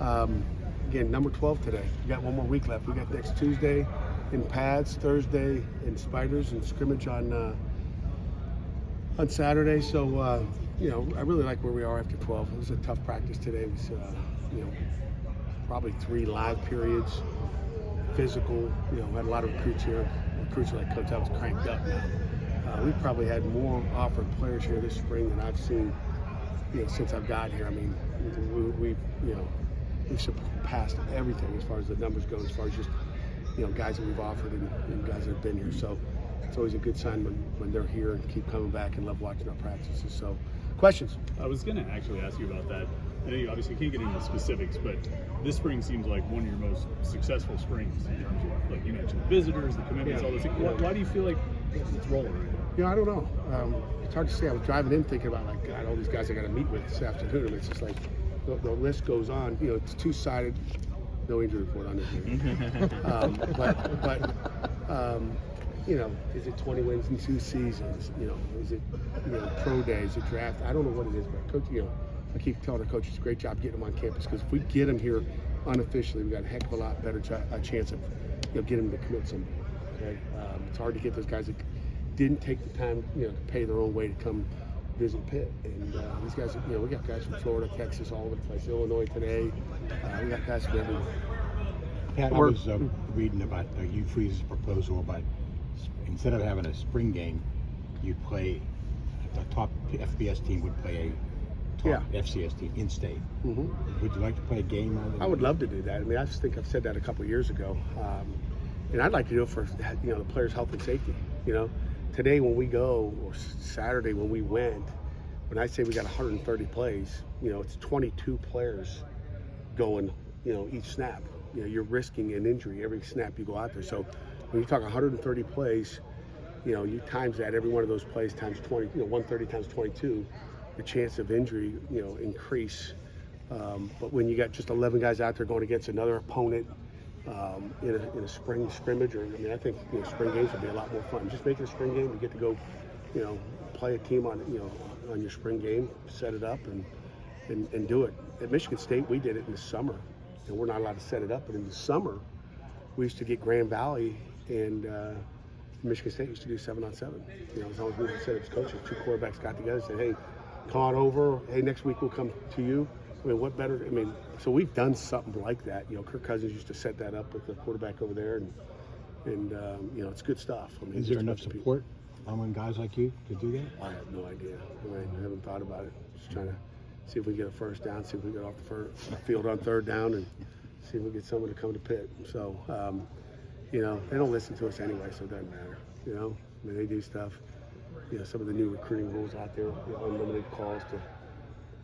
Again, number 12 today. We got one more week left. We got next Tuesday in pads, Thursday in spiders, and scrimmage on Saturday. So, I really like where we are after 12. It was a tough practice today. It was, probably 3 live periods, physical. We had a lot of recruits here. Recruits are like, Coach, I was cranked up now. We've probably had more offered players here this spring than I've seen, since I've got here. I mean, we've surpassed everything as far as the numbers go, as far as just, guys that we've offered and guys that have been here. So it's always a good sign when they're here and keep coming back and love watching our practices. So, questions? I was going to actually ask you about that. I know you obviously can't get into specifics, but this spring seems like one of your most successful springs in terms of, like you mentioned, the visitors, the commitments, all those things. Why do you feel like it's rolling right now? I don't know. It's hard to say. I was driving in thinking about, like, God, all these guys I got to meet with this afternoon. And it's just like the list goes on. It's two-sided. No injury report on this here. Is it 20 wins in 2 seasons? Is it, pro days, is it draft? I don't know what it is, but Coach, I keep telling our coaches, great job getting them on campus, because if we get them here unofficially, we got a heck of a lot better chance of, getting them to commit somebody. Okay, it's hard to get those guys that didn't take the time, to pay their own way to come visit Pitt. And these guys, we got guys from Florida, Texas, all over the place, Illinois today. We got guys from everywhere. Pat, I was reading about Hugh Freeze's proposal about instead of having a spring game, you'd play a top FBS team would play a top FCS team in state. Mm-hmm. Would you like to play a game? I would love to do that. I mean, I just think I've said that a couple of years ago, and I'd like to do it for the players' health and safety. Today when we go, or Saturday when we went, when I say we got 130 plays, it's 22 players going, each snap. You're risking an injury every snap you go out there. So when you talk 130 plays, you times that, every one of those plays times 20, 130 times 22, the chance of injury, increase. But when you got just 11 guys out there going against another opponent in a spring scrimmage, I think spring games would be a lot more fun. Just make it a spring game. You get to go, play a team on your spring game, set it up and do it. At Michigan State, we did it in the summer, and we're not allowed to set it up. But in the summer, we used to get Grand Valley and Michigan State used to do 7-on-7. As long as we set up as coaches, 2 quarterbacks got together and said, hey, come on over. Hey, next week we'll come to you. What better? So we've done something like that. Kirk Cousins used to set that up with the quarterback over there, and it's good stuff. Is there enough support among guys like you to do that? I have no idea. I haven't thought about it. Just trying to see if we get a first down, see if we get off the field on 3rd down, and see if we get someone to come to Pitt. So, they don't listen to us anyway, so it doesn't matter. They do stuff. Some of the new recruiting rules out there, unlimited calls to,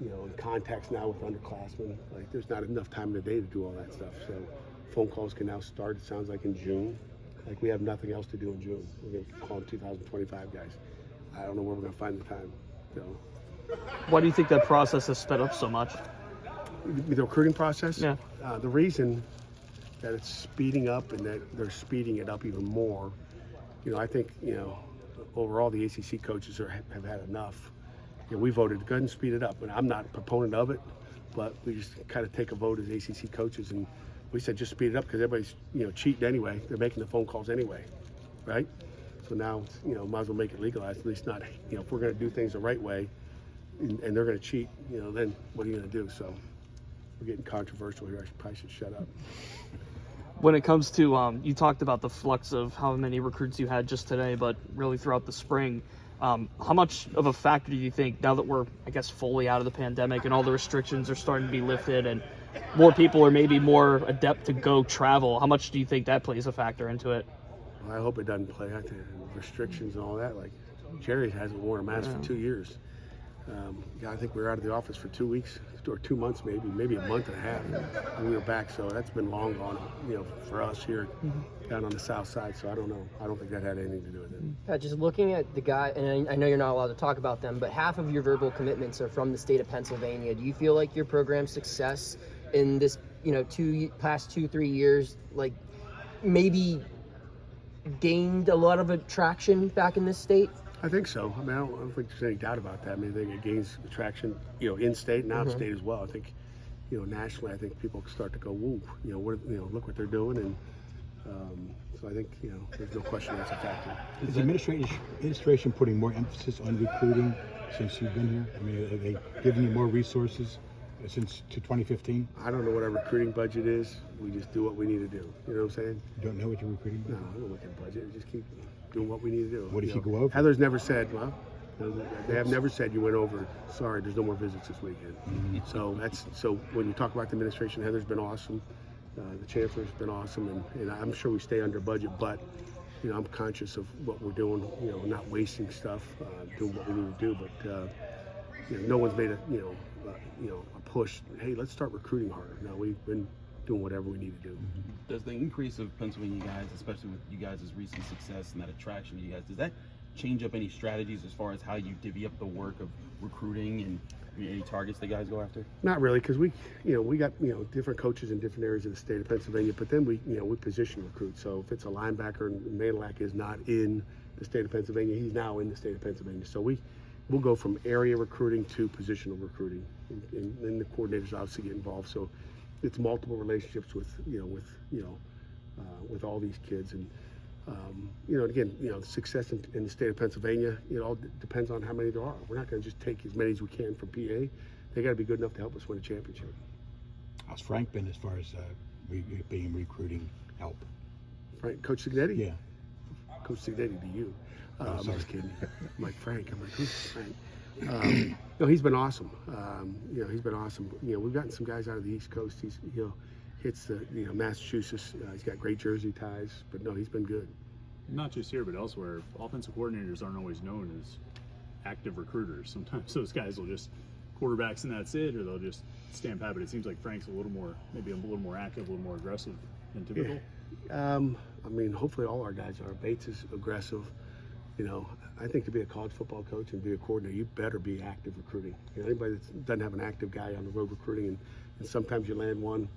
and contacts now with underclassmen. Like, there's not enough time in the day to do all that stuff. So phone calls can now start, it sounds like, in June. Like, we have nothing else to do in June. We're going to call them 2025 guys. I don't know where we're going to find the time. So, why do you think that process has sped up so much? The recruiting process? Yeah. The reason that it's speeding up and that they're speeding it up even more, I think, overall the ACC coaches have had enough. We voted to go ahead and speed it up, and I'm not a proponent of it, but we just kind of take a vote as ACC coaches, and we said just speed it up because everybody's cheating anyway. They're making the phone calls anyway, right? So now might as well make it legalized. At least not if we're going to do things the right way, and they're going to cheat, then what are you going to do? So we're getting controversial here. I probably should shut up. When it comes to you talked about the flux of how many recruits you had just today, but really throughout the spring. How much of a factor do you think, now that we're, I guess, fully out of the pandemic and all the restrictions are starting to be lifted and more people are maybe more adept to go travel, how much do you think that plays a factor into it? Well, I hope it doesn't play out there. Restrictions and all that. Like, Jerry hasn't worn a mask for 2 years. I think we were out of the office for 2 weeks or 2 months, maybe a month and a half, and we were back. So that's been long gone, for us here down on the south side. So I don't know. I don't think that had anything to do with it. Pat, just looking at the guy, and I know you're not allowed to talk about them, but half of your verbal commitments are from the state of Pennsylvania. Do you feel like your program's success in this, past 2-3 years, like maybe gained a lot of attraction back in this state? I think so. I don't think there's any doubt about that. I think it gains traction, in state and out of state as well. I think, nationally, I think people start to go, whoa, look what they're doing, and so I think there's no question that's a factor. Is the administration putting more emphasis on recruiting since you've been here? I mean, are they giving you more resources since to 2015? I don't know what our recruiting budget is. We just do what we need to do. You know what I'm saying? You don't know what your recruiting No, budget I don't look at budget. We just keep doing what we need to do. What if you go over? Heather's never said, well, they have never said you went over. Sorry, there's no more visits this weekend. So when you talk about the administration, Heather's been awesome. The chancellor's been awesome, and I'm sure we stay under budget, but I'm conscious of what we're doing. Not wasting stuff, doing what we need to do. But no one's made a push. Hey, let's start recruiting harder. No, we've been doing whatever we need to do. Does the increase of Pennsylvania guys, especially with you guys' recent success and that attraction to you guys, does that change up any strategies as far as how you divvy up the work of recruiting and any targets that guys go after? Not really, because we got different coaches in different areas of the state of Pennsylvania, but then we position recruit. So if it's a linebacker and Manalack is not in the state of Pennsylvania, he's now in the state of Pennsylvania. So we'll go from area recruiting to positional recruiting, and then the coordinators obviously get involved. So it's multiple relationships with all these kids, and again, success in the state of Pennsylvania, it all depends on how many there are. We're not going to just take as many as we can from PA. They got to be good enough to help us win a championship. How's Frank been as far as being recruiting help? Frank, Coach Signetti? Yeah. Coach Signetti to you. I'm sorry. just kidding. I'm like, Frank. I'm like, who's Frank? He's been awesome. He's been awesome. We've gotten some guys out of the East Coast. He's hits the Massachusetts. He's got great Jersey ties, but no, he's been good. Not just here, but elsewhere. Offensive coordinators aren't always known as active recruiters. Sometimes those guys will just quarterbacks and that's it, or they'll just stamp habit. It seems like Frank's maybe a little more active, a little more aggressive than typical. Yeah. Hopefully all our guys are. Bates is aggressive. I think to be a college football coach and be a coordinator, you better be active recruiting. Anybody that doesn't have an active guy on the road recruiting, and sometimes you land one.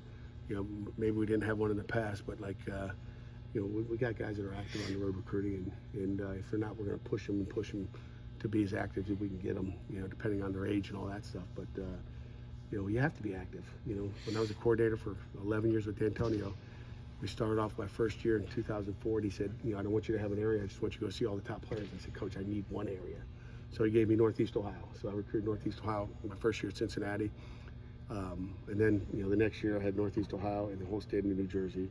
Maybe we didn't have one in the past, but we got guys that are active on the road recruiting, and if they're not, we're going to push them to be as active as we can get them, depending on their age and all that stuff. But, you have to be active. When I was a coordinator for 11 years with D'Antonio, we started off my first year in 2004, and he said, I don't want you to have an area, I just want you to go see all the top players. I said, Coach, I need one area. So he gave me Northeast Ohio. So I recruited Northeast Ohio my first year at Cincinnati. And then, the next year I had Northeast Ohio and the whole state of New Jersey.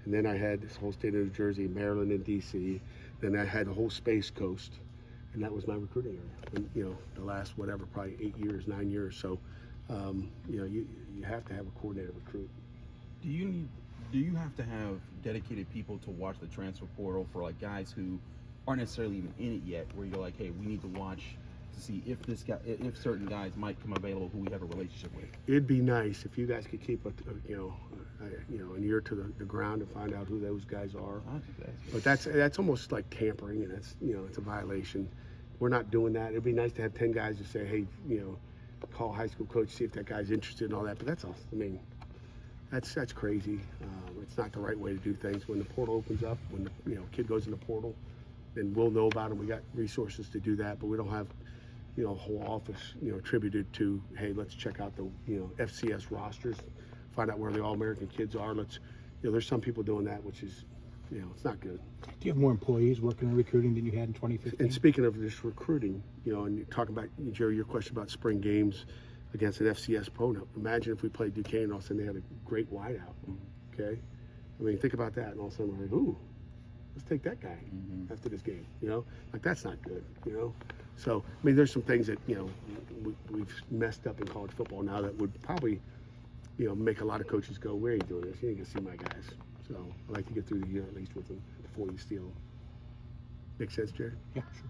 And then I had this whole state of New Jersey, Maryland, and DC. Then I had the whole Space Coast, and that was my recruiting area. And, the last, probably 9 years. So, you have to have a coordinator recruit. Do you have to have dedicated people to watch the transfer portal for guys who aren't necessarily even in it yet, where you're like, hey, we need to watch to see if certain guys might come available who we have a relationship with? It'd be nice if you guys could keep an ear to the ground and find out who those guys are. But that's almost like tampering, and that's it's a violation. We're not doing that. It'd be nice to have 10 guys to say, hey, call high school coach, see if that guy's interested in all that. But that's all. That's crazy. It's not the right way to do things. When the portal opens up, when the kid goes in the portal, then we'll know about him. We got resources to do that, but we don't have a whole office attributed to, hey, let's check out the FCS rosters, find out where the All-American kids are. There's some people doing that, which is it's not good. Do you have more employees working on recruiting than you had in 2015? And speaking of this recruiting, and you're talking about, Jerry, your question about spring games against an FCS opponent. Imagine if we played Duquesne and all of a sudden they had a great wideout. Okay? Think about that, and all of a sudden we're like, ooh, let's take that guy after this game. That's not good. So there's some things that we've messed up in college football now that would probably make a lot of coaches go, where are you doing this? You ain't gonna see my guys. So I like to get through the year at least with them before you steal them. Make sense, Jerry? Yeah, sure.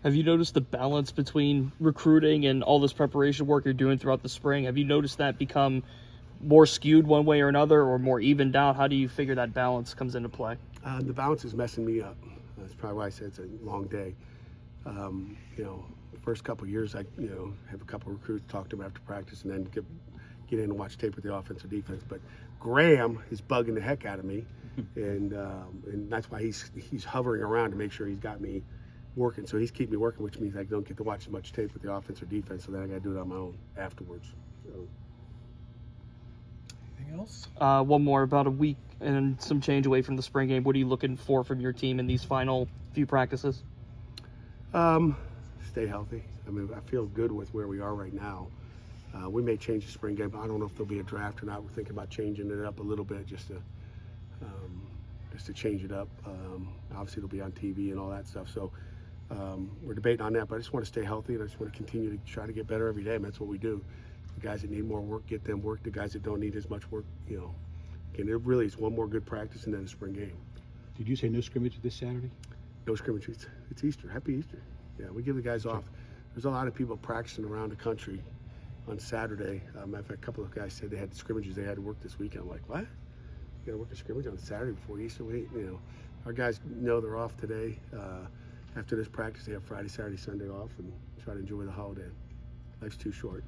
Have you noticed the balance between recruiting and all this preparation work you're doing throughout the spring? Have you noticed that become more skewed one way or another, or more evened out? How do you figure that balance comes into play? The balance is messing me up. That's probably why I said it's a long day. The first couple of years, I have a couple of recruits talk to them after practice, and then get in and watch tape with the offense or defense. But Graham is bugging the heck out of me, and that's why he's hovering around to make sure he's got me working. So he's keeping me working, which means I don't get to watch as much tape with the offense or defense. So then I got to do it on my own afterwards. So. else? One more, about a week and some change away from the spring game. What are you looking for from your team in these final few practices? Stay healthy. I mean, I feel good with where we are right now. We may change the spring game. I don't know if there'll be a draft or not. We're thinking about changing it up a little bit just to change it up. Obviously, it'll be on TV and all that stuff. So we're debating on that. But I just want to stay healthy, and I just want to continue to try to get better every day. And that's what we do. The guys that need more work, get them work. The guys that don't need as much work, again, it really is one more good practice and then a spring game. Did you say no scrimmage this Saturday? No scrimmage. It's Easter. Happy Easter. Yeah, we give the guys off. There's a lot of people practicing around the country on Saturday. Matter of fact, a couple of guys said they had scrimmages they had to work this weekend. I'm like, what? You got to work a scrimmage on Saturday before Easter? Our guys know they're off today. After this practice, they have Friday, Saturday, Sunday off and try to enjoy the holiday. Life's too short.